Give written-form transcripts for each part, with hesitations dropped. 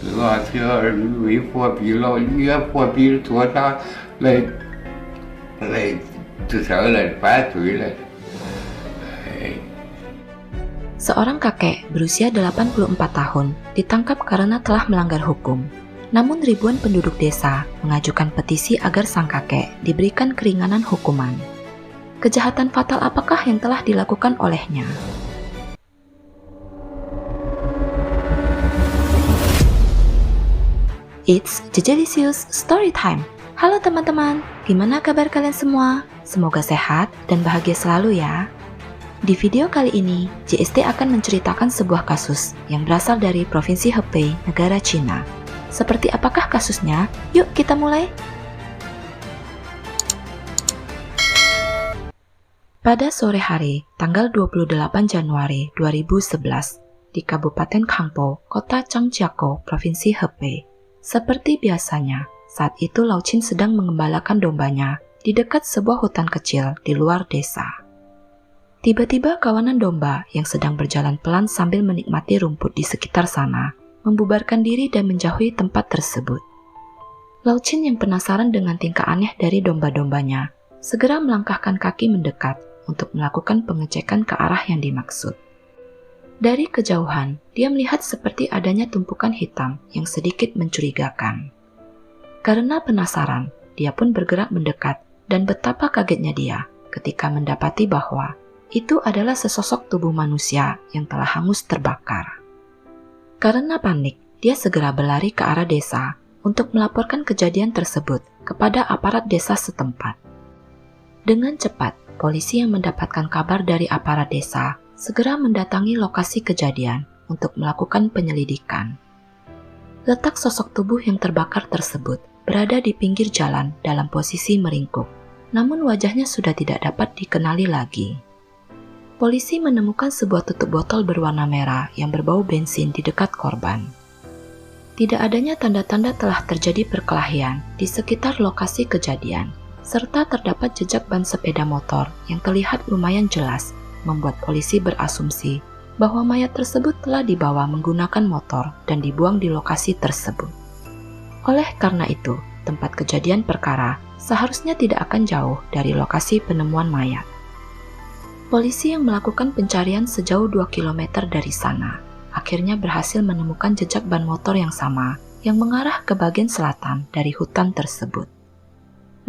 为货币了，越货币多少来来至少来犯罪了。Seorang kakek berusia 84 tahun ditangkap karena telah melanggar hukum. Namun ribuan penduduk desa mengajukan petisi agar sang kakek diberikan keringanan hukuman. Kejahatan fatal apakah yang telah dilakukan olehnya? It's Jejelisius Story Time. Halo teman-teman, gimana kabar kalian semua? Semoga sehat dan bahagia selalu ya. Di video kali ini, JST akan menceritakan sebuah kasus yang berasal dari Provinsi Hebei, negara Cina. Seperti apakah kasusnya? Yuk kita mulai! Pada sore hari, tanggal 28 Januari 2011, di Kabupaten Kangpo, Kota Changjiakou, Provinsi Hebei. Seperti biasanya, saat itu Lao Chin sedang mengembalakan dombanya di dekat sebuah hutan kecil di luar desa. Tiba-tiba kawanan domba yang sedang berjalan pelan sambil menikmati rumput di sekitar sana, membubarkan diri dan menjauhi tempat tersebut. Lao Chin yang penasaran dengan tingkah aneh dari domba-dombanya, segera melangkahkan kaki mendekat untuk melakukan pengecekan ke arah yang dimaksud. Dari kejauhan, dia melihat seperti adanya tumpukan hitam yang sedikit mencurigakan. Karena penasaran, dia pun bergerak mendekat dan betapa kagetnya dia ketika mendapati bahwa itu adalah sesosok tubuh manusia yang telah hangus terbakar. Karena panik, dia segera berlari ke arah desa untuk melaporkan kejadian tersebut kepada aparat desa setempat. Dengan cepat, polisi yang mendapatkan kabar dari aparat desa segera mendatangi lokasi kejadian untuk melakukan penyelidikan. Letak sosok tubuh yang terbakar tersebut berada di pinggir jalan dalam posisi meringkuk, namun wajahnya sudah tidak dapat dikenali lagi. Polisi menemukan sebuah tutup botol berwarna merah yang berbau bensin di dekat korban. Tidak adanya tanda-tanda telah terjadi perkelahian di sekitar lokasi kejadian, serta terdapat jejak ban sepeda motor yang terlihat lumayan jelas, membuat polisi berasumsi bahwa mayat tersebut telah dibawa menggunakan motor dan dibuang di lokasi tersebut. Oleh karena itu, tempat kejadian perkara seharusnya tidak akan jauh dari lokasi penemuan mayat. Polisi yang melakukan pencarian sejauh 2 km dari sana akhirnya berhasil menemukan jejak ban motor yang sama yang mengarah ke bagian selatan dari hutan tersebut.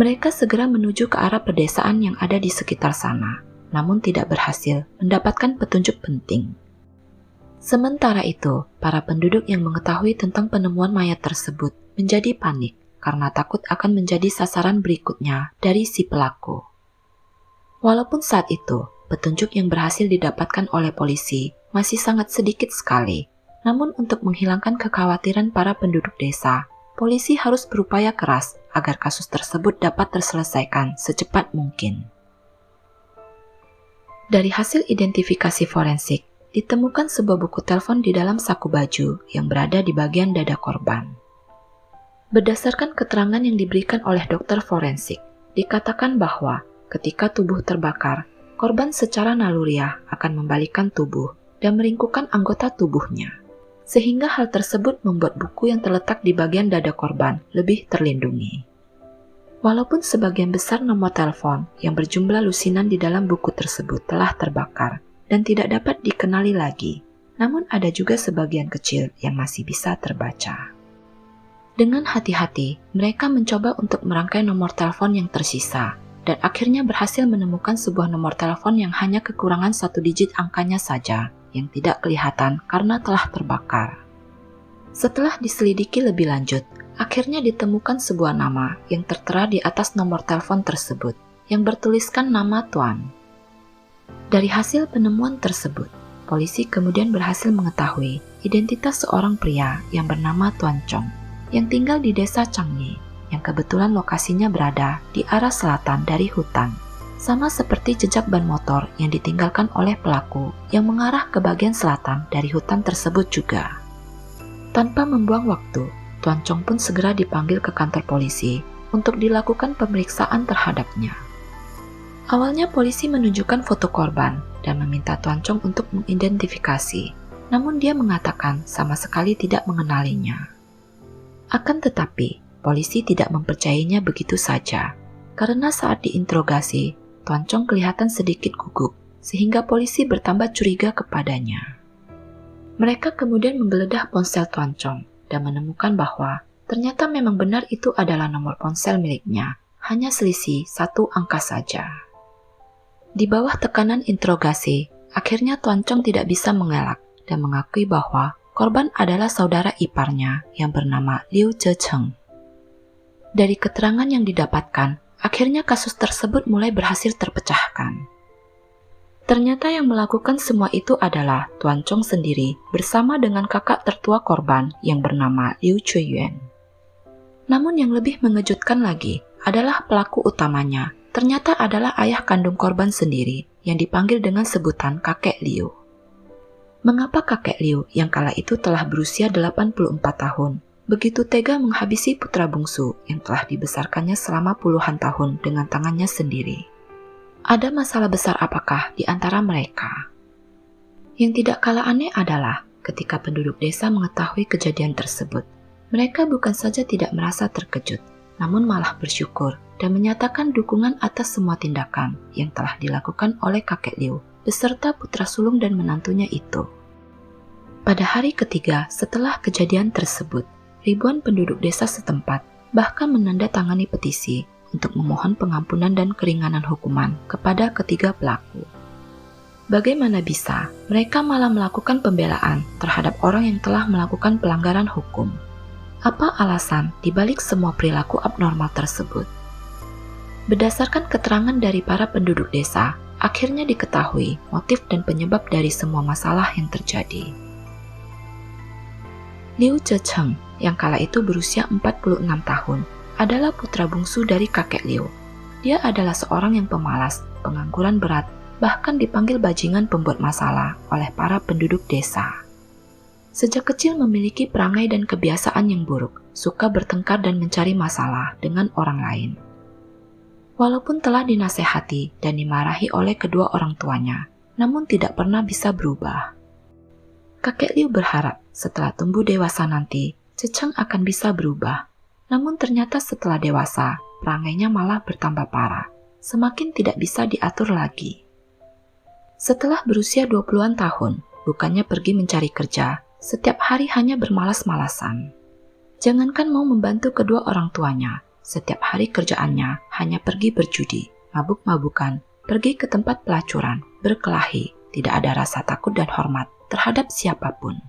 Mereka segera menuju ke arah pedesaan yang ada di sekitar sana, namun tidak berhasil mendapatkan petunjuk penting. Sementara itu, para penduduk yang mengetahui tentang penemuan mayat tersebut menjadi panik karena takut akan menjadi sasaran berikutnya dari si pelaku. Walaupun saat itu, petunjuk yang berhasil didapatkan oleh polisi masih sangat sedikit sekali. Namun untuk menghilangkan kekhawatiran para penduduk desa, polisi harus berupaya keras agar kasus tersebut dapat terselesaikan secepat mungkin. Dari hasil identifikasi forensik, ditemukan sebuah buku telepon di dalam saku baju yang berada di bagian dada korban. Berdasarkan keterangan yang diberikan oleh dokter forensik, dikatakan bahwa ketika tubuh terbakar, korban secara naluriah akan membalikkan tubuh dan meringkukkan anggota tubuhnya, sehingga hal tersebut membuat buku yang terletak di bagian dada korban lebih terlindungi. Walaupun sebagian besar nomor telepon yang berjumlah lusinan di dalam buku tersebut telah terbakar dan tidak dapat dikenali lagi, namun ada juga sebagian kecil yang masih bisa terbaca. Dengan hati-hati, mereka mencoba untuk merangkai nomor telepon yang tersisa, dan akhirnya berhasil menemukan sebuah nomor telepon yang hanya kekurangan 1 digit angkanya saja, yang tidak kelihatan karena telah terbakar. Setelah diselidiki lebih lanjut, akhirnya ditemukan sebuah nama yang tertera di atas nomor telepon tersebut, yang bertuliskan nama Tuan. Dari hasil penemuan tersebut, polisi kemudian berhasil mengetahui identitas seorang pria yang bernama Tuan Chong, yang tinggal di desa Changye, yang kebetulan lokasinya berada di arah selatan dari hutan, sama seperti jejak ban motor yang ditinggalkan oleh pelaku yang mengarah ke bagian selatan dari hutan tersebut juga. Tanpa membuang waktu, Tuan Chong pun segera dipanggil ke kantor polisi untuk dilakukan pemeriksaan terhadapnya. Awalnya polisi menunjukkan foto korban dan meminta Tuan Chong untuk mengidentifikasi, namun dia mengatakan sama sekali tidak mengenalinya. Akan tetapi, polisi tidak mempercayainya begitu saja, karena saat diinterogasi, Tuan Chong kelihatan sedikit gugup, sehingga polisi bertambah curiga kepadanya. Mereka kemudian menggeledah ponsel Tuan Chong dan menemukan bahwa ternyata memang benar itu adalah nomor ponsel miliknya, hanya selisih 1 angka saja. Di bawah tekanan interogasi, akhirnya Tuan Chong tidak bisa mengelak dan mengakui bahwa korban adalah saudara iparnya yang bernama Liu Zhecheng. Dari keterangan yang didapatkan, akhirnya kasus tersebut mulai berhasil terpecahkan. Ternyata yang melakukan semua itu adalah Tuan Chong sendiri bersama dengan kakak tertua korban yang bernama Liu Chuiyuan. Namun yang lebih mengejutkan lagi adalah pelaku utamanya ternyata adalah ayah kandung korban sendiri yang dipanggil dengan sebutan kakek Liu. Mengapa kakek Liu yang kala itu telah berusia 84 tahun begitu tega menghabisi putra bungsu yang telah dibesarkannya selama puluhan tahun dengan tangannya sendiri? Ada masalah besar apakah di antara mereka? Yang tidak kalah aneh adalah ketika penduduk desa mengetahui kejadian tersebut, mereka bukan saja tidak merasa terkejut, namun malah bersyukur dan menyatakan dukungan atas semua tindakan yang telah dilakukan oleh kakek Liu beserta putra sulung dan menantunya itu. Pada hari ketiga setelah kejadian tersebut, ribuan penduduk desa setempat bahkan menandatangani petisi untuk memohon pengampunan dan keringanan hukuman kepada ketiga pelaku. Bagaimana bisa mereka malah melakukan pembelaan terhadap orang yang telah melakukan pelanggaran hukum? Apa alasan dibalik semua perilaku abnormal tersebut? Berdasarkan keterangan dari para penduduk desa, akhirnya diketahui motif dan penyebab dari semua masalah yang terjadi. Liu Zhecheng yang kala itu berusia 46 tahun adalah putra bungsu dari kakek Liu. Dia adalah seorang yang pemalas, pengangguran berat, bahkan dipanggil bajingan pembuat masalah oleh para penduduk desa. Sejak kecil memiliki perangai dan kebiasaan yang buruk, suka bertengkar dan mencari masalah dengan orang lain. Walaupun telah dinasehati dan dimarahi oleh kedua orang tuanya, namun tidak pernah bisa berubah. Kakek Liu berharap setelah tumbuh dewasa nanti, Zhecheng akan bisa berubah. Namun ternyata setelah dewasa, perangainya malah bertambah parah, semakin tidak bisa diatur lagi. Setelah berusia 20-an tahun, bukannya pergi mencari kerja, setiap hari hanya bermalas-malasan. Jangankan mau membantu kedua orang tuanya, setiap hari kerjaannya hanya pergi berjudi, mabuk-mabukan, pergi ke tempat pelacuran, berkelahi, tidak ada rasa takut dan hormat terhadap siapapun.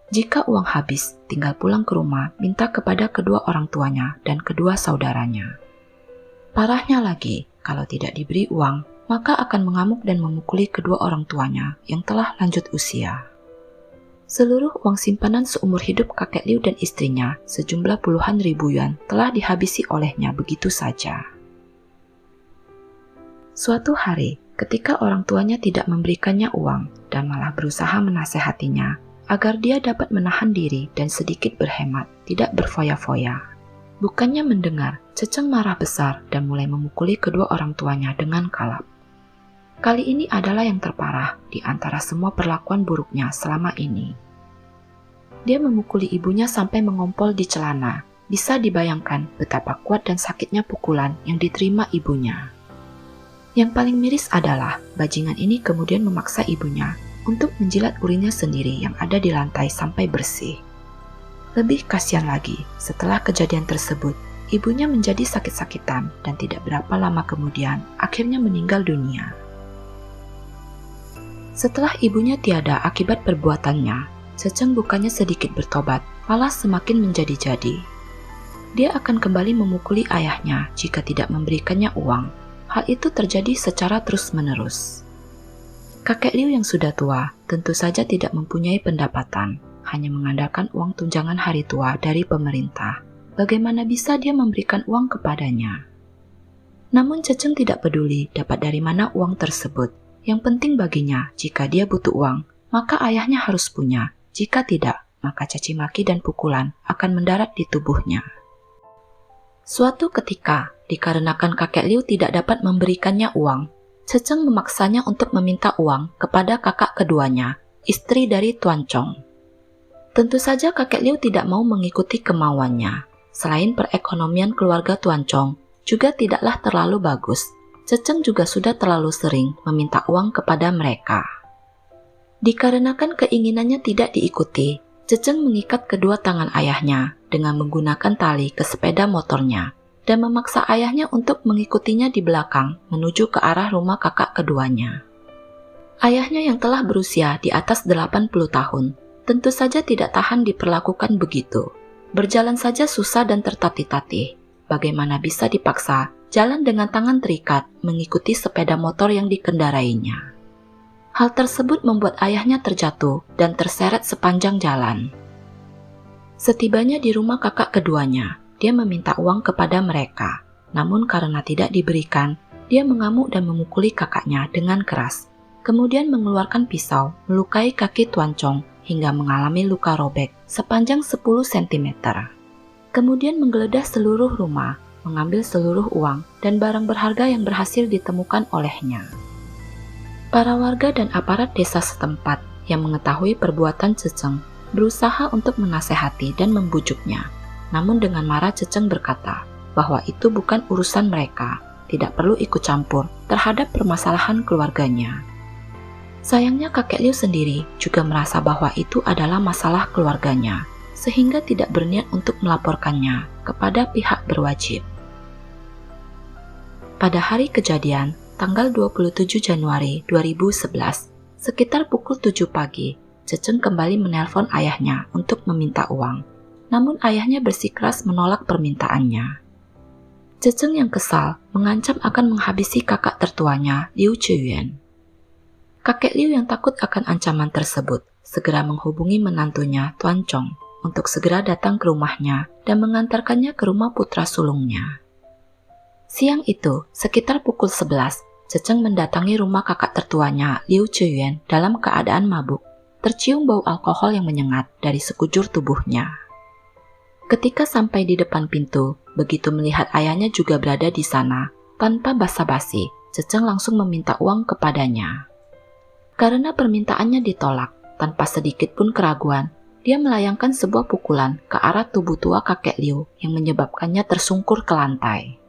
Jika uang habis, tinggal pulang ke rumah minta kepada kedua orang tuanya dan kedua saudaranya. Parahnya lagi, kalau tidak diberi uang, maka akan mengamuk dan memukuli kedua orang tuanya yang telah lanjut usia. Seluruh uang simpanan seumur hidup kakek Liu dan istrinya, sejumlah puluhan ribu yuan, telah dihabisi olehnya begitu saja. Suatu hari, ketika orang tuanya tidak memberikannya uang dan malah berusaha menasehatinya, agar dia dapat menahan diri dan sedikit berhemat, tidak berfoya-foya. Bukannya mendengar, Zhecheng marah besar dan mulai memukuli kedua orang tuanya dengan kalap. Kali ini adalah yang terparah di antara semua perlakuan buruknya selama ini. Dia memukuli ibunya sampai mengompol di celana. Bisa dibayangkan betapa kuat dan sakitnya pukulan yang diterima ibunya. Yang paling miris adalah bajingan ini kemudian memaksa ibunya untuk menjilat urinnya sendiri yang ada di lantai sampai bersih. Lebih kasihan lagi, setelah kejadian tersebut, ibunya menjadi sakit-sakitan dan tidak berapa lama kemudian akhirnya meninggal dunia. Setelah ibunya tiada akibat perbuatannya, Zhecheng bukannya sedikit bertobat, malah semakin menjadi-jadi. Dia akan kembali memukuli ayahnya jika tidak memberikannya uang. Hal itu terjadi secara terus-menerus. Kakek Liu yang sudah tua tentu saja tidak mempunyai pendapatan, hanya mengandalkan uang tunjangan hari tua dari pemerintah. Bagaimana bisa dia memberikan uang kepadanya? Namun Zhecheng tidak peduli dapat dari mana uang tersebut. Yang penting baginya, jika dia butuh uang, maka ayahnya harus punya. Jika tidak, maka caci maki dan pukulan akan mendarat di tubuhnya. Suatu ketika, dikarenakan kakek Liu tidak dapat memberikannya uang, Zhecheng memaksanya untuk meminta uang kepada kakak keduanya, istri dari Tuan Chong. Tentu saja kakek Liu tidak mau mengikuti kemauannya. Selain perekonomian keluarga Tuan Chong juga tidaklah terlalu bagus, Ceceng juga sudah terlalu sering meminta uang kepada mereka. Dikarenakan keinginannya tidak diikuti, Ceceng mengikat kedua tangan ayahnya dengan menggunakan tali ke sepeda motornya dan memaksa ayahnya untuk mengikutinya di belakang menuju ke arah rumah kakak keduanya. Ayahnya yang telah berusia di atas 80 tahun tentu saja tidak tahan diperlakukan begitu. Berjalan saja susah dan tertatih-tatih. Bagaimana bisa dipaksa jalan dengan tangan terikat mengikuti sepeda motor yang dikendarainya. Hal tersebut membuat ayahnya terjatuh dan terseret sepanjang jalan. Setibanya di rumah kakak keduanya, dia meminta uang kepada mereka. Namun karena tidak diberikan, dia mengamuk dan memukuli kakaknya dengan keras. Kemudian mengeluarkan pisau, melukai kaki Tuan Chong hingga mengalami luka robek sepanjang 10 cm. Kemudian menggeledah seluruh rumah, mengambil seluruh uang dan barang berharga yang berhasil ditemukan olehnya. Para warga dan aparat desa setempat yang mengetahui perbuatan Ceceng berusaha untuk menasehati dan membujuknya. Namun dengan marah Ceceng berkata bahwa itu bukan urusan mereka, tidak perlu ikut campur terhadap permasalahan keluarganya. Sayangnya kakek Liu sendiri juga merasa bahwa itu adalah masalah keluarganya, sehingga tidak berniat untuk melaporkannya kepada pihak berwajib. Pada hari kejadian, tanggal 27 Januari 2011, sekitar pukul 7 pagi, Ceceng kembali menelpon ayahnya untuk meminta uang. Namun ayahnya bersikeras menolak permintaannya. Ceceng yang kesal mengancam akan menghabisi kakak tertuanya, Liu Zhiyuan. Kakek Liu yang takut akan ancaman tersebut segera menghubungi menantunya Tuan Chong untuk segera datang ke rumahnya dan mengantarkannya ke rumah putra sulungnya. Siang itu, sekitar pukul 11, Ceceng mendatangi rumah kakak tertuanya Liu Zhiyuan dalam keadaan mabuk. Tercium bau alkohol yang menyengat dari sekujur tubuhnya. Ketika sampai di depan pintu, begitu melihat ayahnya juga berada di sana, tanpa basa-basi, Ceceng langsung meminta uang kepadanya. Karena permintaannya ditolak, tanpa sedikit pun keraguan, dia melayangkan sebuah pukulan ke arah tubuh tua kakek Liu yang menyebabkannya tersungkur ke lantai.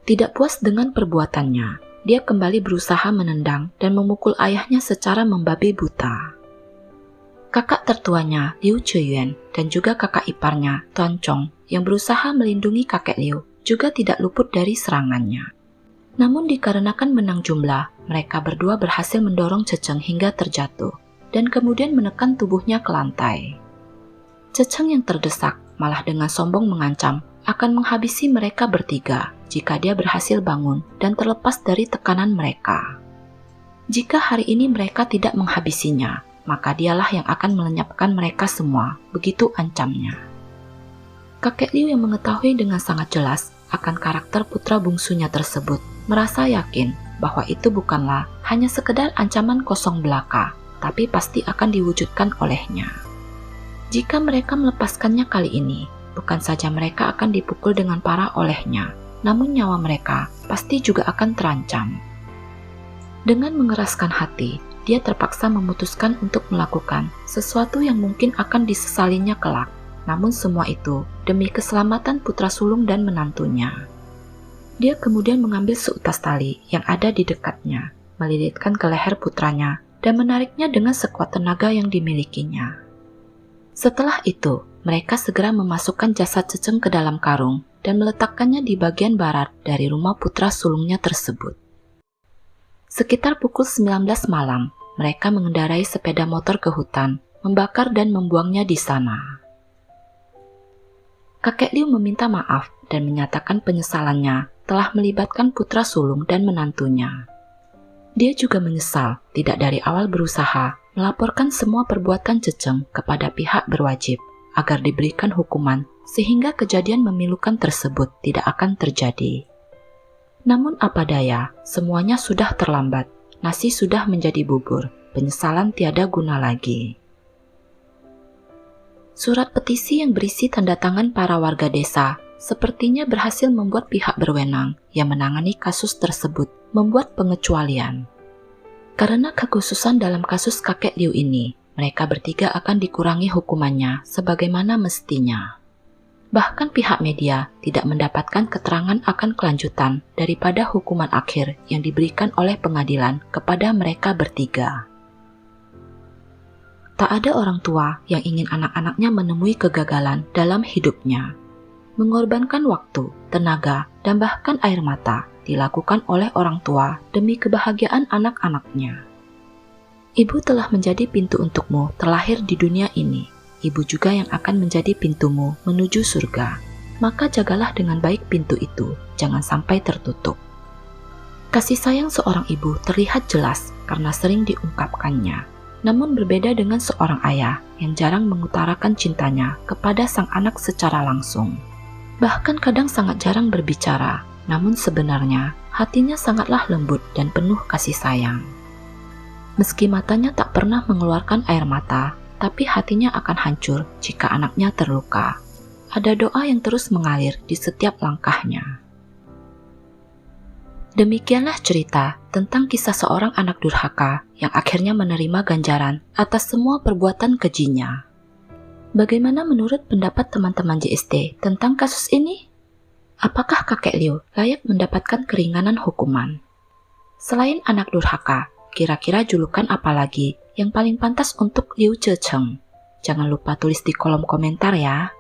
Tidak puas dengan perbuatannya, dia kembali berusaha menendang dan memukul ayahnya secara membabi buta. Kakak tertuanya Liu Zhiyuan dan juga kakak iparnya Tuan Chong yang berusaha melindungi kakek Liu juga tidak luput dari serangannya. Namun dikarenakan menang jumlah, mereka berdua berhasil mendorong Ceceng hingga terjatuh dan kemudian menekan tubuhnya ke lantai. Ceceng yang terdesak malah dengan sombong mengancam akan menghabisi mereka bertiga jika dia berhasil bangun dan terlepas dari tekanan mereka. Jika hari ini mereka tidak menghabisinya, maka dialah yang akan melenyapkan mereka semua, begitu ancamnya. Kakek Liu yang mengetahui dengan sangat jelas akan karakter putra bungsunya tersebut, merasa yakin bahwa itu bukanlah hanya sekedar ancaman kosong belaka, tapi pasti akan diwujudkan olehnya. Jika mereka melepaskannya kali ini, bukan saja mereka akan dipukul dengan parah olehnya, namun nyawa mereka pasti juga akan terancam. Dengan mengeraskan hati, dia terpaksa memutuskan untuk melakukan sesuatu yang mungkin akan disesalinya kelak. Namun semua itu demi keselamatan putra sulung dan menantunya. Dia kemudian mengambil seutas tali yang ada di dekatnya, melilitkan ke leher putranya, dan menariknya dengan sekuat tenaga yang dimilikinya. Setelah itu, mereka segera memasukkan jasad Ceceng ke dalam karung dan meletakkannya di bagian barat dari rumah putra sulungnya tersebut. Sekitar pukul 19 malam, mereka mengendarai sepeda motor ke hutan, membakar dan membuangnya di sana. Kakek Liu meminta maaf dan menyatakan penyesalannya telah melibatkan putra sulung dan menantunya. Dia juga menyesal tidak dari awal berusaha melaporkan semua perbuatan Ceceng kepada pihak berwajib agar diberikan hukuman sehingga kejadian memilukan tersebut tidak akan terjadi. Namun apa daya, semuanya sudah terlambat. Nasi sudah menjadi bubur, penyesalan tiada guna lagi. Surat petisi yang berisi tanda tangan para warga desa sepertinya berhasil membuat pihak berwenang yang menangani kasus tersebut membuat pengecualian. Karena kekhususan dalam kasus kakek Liu ini, mereka bertiga akan dikurangi hukumannya sebagaimana mestinya. Bahkan pihak media tidak mendapatkan keterangan akan kelanjutan daripada hukuman akhir yang diberikan oleh pengadilan kepada mereka bertiga. Tak ada orang tua yang ingin anak-anaknya menemui kegagalan dalam hidupnya. Mengorbankan waktu, tenaga, dan bahkan air mata dilakukan oleh orang tua demi kebahagiaan anak-anaknya. Ibu telah menjadi pintu untukmu terlahir di dunia ini. Ibu juga yang akan menjadi pintumu menuju surga. Maka jagalah dengan baik pintu itu, jangan sampai tertutup. Kasih sayang seorang ibu terlihat jelas karena sering diungkapkannya. Namun berbeda dengan seorang ayah yang jarang mengutarakan cintanya kepada sang anak secara langsung. Bahkan kadang sangat jarang berbicara, namun sebenarnya hatinya sangatlah lembut dan penuh kasih sayang. Meski matanya tak pernah mengeluarkan air mata, tapi hatinya akan hancur jika anaknya terluka. Ada doa yang terus mengalir di setiap langkahnya. Demikianlah cerita tentang kisah seorang anak durhaka yang akhirnya menerima ganjaran atas semua perbuatan kejinya. Bagaimana menurut pendapat teman-teman JST tentang kasus ini? Apakah kakek Liu layak mendapatkan keringanan hukuman? Selain anak durhaka, kira-kira julukan apa lagi yang paling pantas untuk Liu Zecheng? Jangan lupa tulis di kolom komentar ya.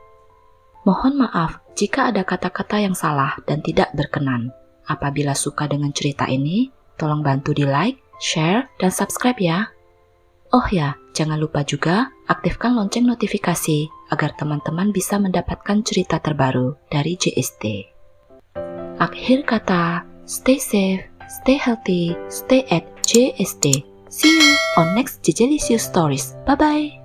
Mohon maaf jika ada kata-kata yang salah dan tidak berkenan. Apabila suka dengan cerita ini, tolong bantu di like, share, dan subscribe ya. Oh ya, jangan lupa juga aktifkan lonceng notifikasi agar teman-teman bisa mendapatkan cerita terbaru dari JST. Akhir kata, stay safe, stay healthy, stay at JST. See you on next Jejelicious Stories. Bye-bye.